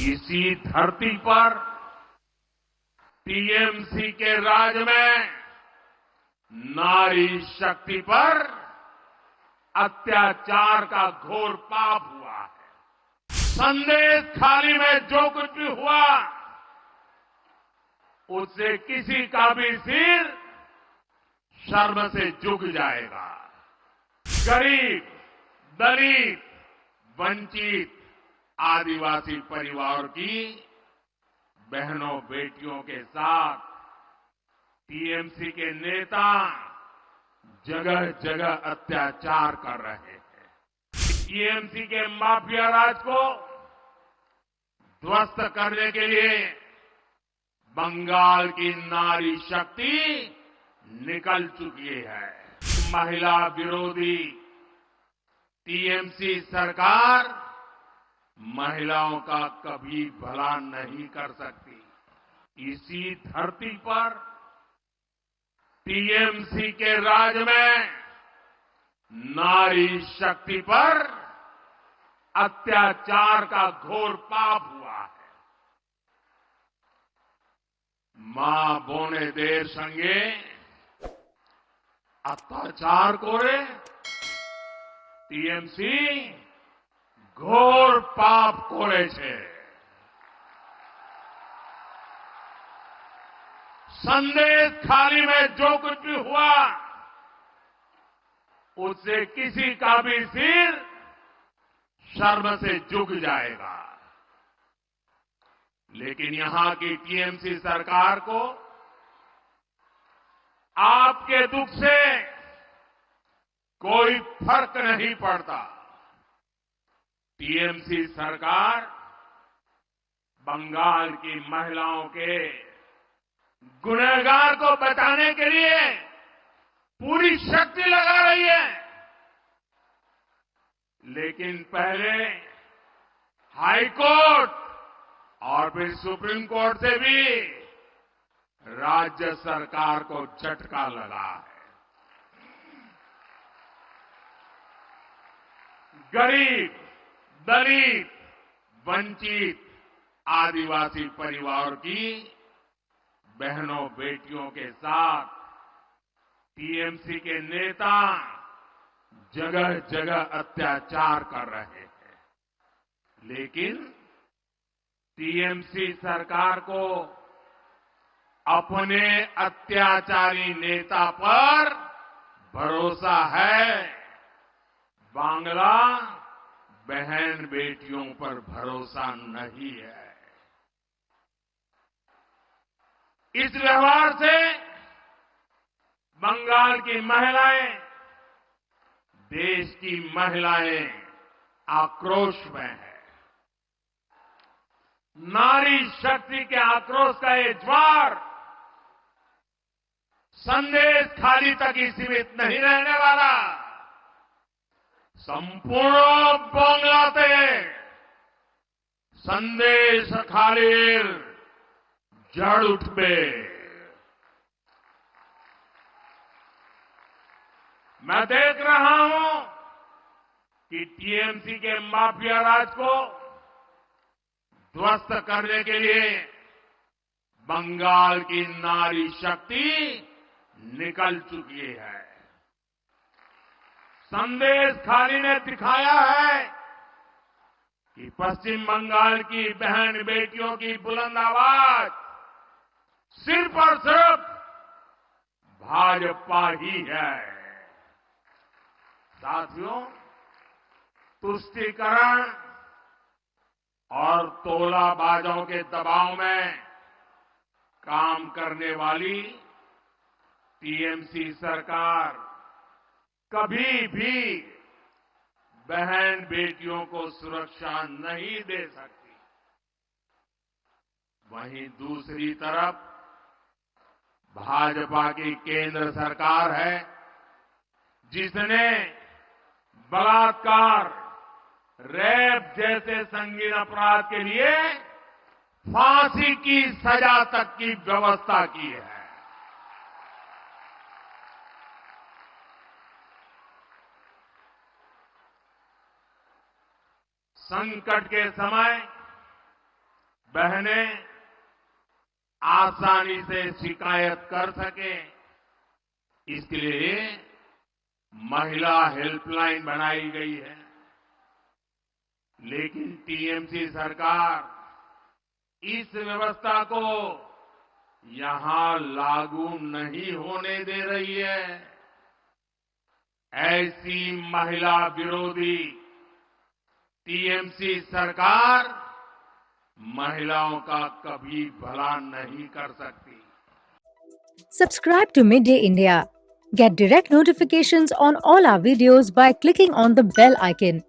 इसी धरती पर टीएमसी के राज में नारी शक्ति पर अत्याचार का घोर पाप हुआ है। संदेश खाली में जो कुछ भी हुआ उससे किसी का भी सिर शर्म से झुक जाएगा। गरीब, दलित, वंचित, आदिवासी परिवार की बहनों बेटियों के साथ टीएमसी के नेता जगह जगह अत्याचार कर रहे हैं। टीएमसी के माफिया राज को ध्वस्त करने के लिए बंगाल की नारी शक्ति निकल चुकी है। महिला विरोधी टीएमसी सरकार महिलाओं का कभी भला नहीं कर सकती। इसी धरती पर टीएमसी के राज में नारी शक्ति पर अत्याचार का घोर पाप हुआ है। मां बोने देर संगे अत्याचार कोरे टीएमसी घोर पाप कोरे छे। संदेश खाली में जो कुछ भी हुआ उससे किसी का भी सिर शर्म से झुक जाएगा। लेकिन यहां की टीएमसी सरकार को आपके दुख से कोई फर्क नहीं पड़ता। टीएमसी सरकार बंगाल की महिलाओं के गुनहगार को बचाने के लिए पूरी शक्ति लगा रही है। लेकिन पहले हाई कोर्ट और फिर सुप्रीम कोर्ट से भी राज्य सरकार को झटका लगा है। गरीब, दलित, वंचित, आदिवासी परिवार की बहनों बेटियों के साथ टीएमसी के नेता जगह जगह अत्याचार कर रहे हैं। लेकिन टीएमसी सरकार को अपने अत्याचारी नेता पर भरोसा है, बांग्ला बहन बेटियों पर भरोसा नहीं है। इस व्यवहार से बंगाल की महिलाएं, देश की महिलाएं आक्रोश में है। नारी शक्ति के आक्रोश का ये ज्वार संदेश खाली तक ही सीमित नहीं रहने वाला। संपूर्ण बांग्लाते संदेश खालीर जड़ उठबे। मैं देख रहा हूं कि टीएमसी के माफिया राज को ध्वस्त करने के लिए बंगाल की नारी शक्ति निकल चुकी है। संदेश खाली ने दिखाया है कि पश्चिम बंगाल की बहन बेटियों की बुलंद आवाज सिर्फ और सिर्फ भाजपा ही है। साथियों, तुष्टीकरण और तोलाबाजों के दबाव में काम करने वाली टीएमसी सरकार कभी भी बहन बेटियों को सुरक्षा नहीं दे सकती। वहीं दूसरी तरफ भाजपा की केंद्र सरकार है जिसने बलात्कार, रेप जैसे संगीन अपराध के लिए फांसी की सजा तक की व्यवस्था की है। संकट के समय बहनें आसानी से शिकायत कर सके, इसके लिए महिला हेल्पलाइन बनाई गई है। लेकिन टीएमसी सरकार इस व्यवस्था को यहां लागू नहीं होने दे रही है। ऐसी महिला विरोधी टीएमसी सरकार महिलाओं का कभी भला नहीं कर सकती। Subscribe to Midday India. Get direct notifications on all our videos by clicking on the bell icon.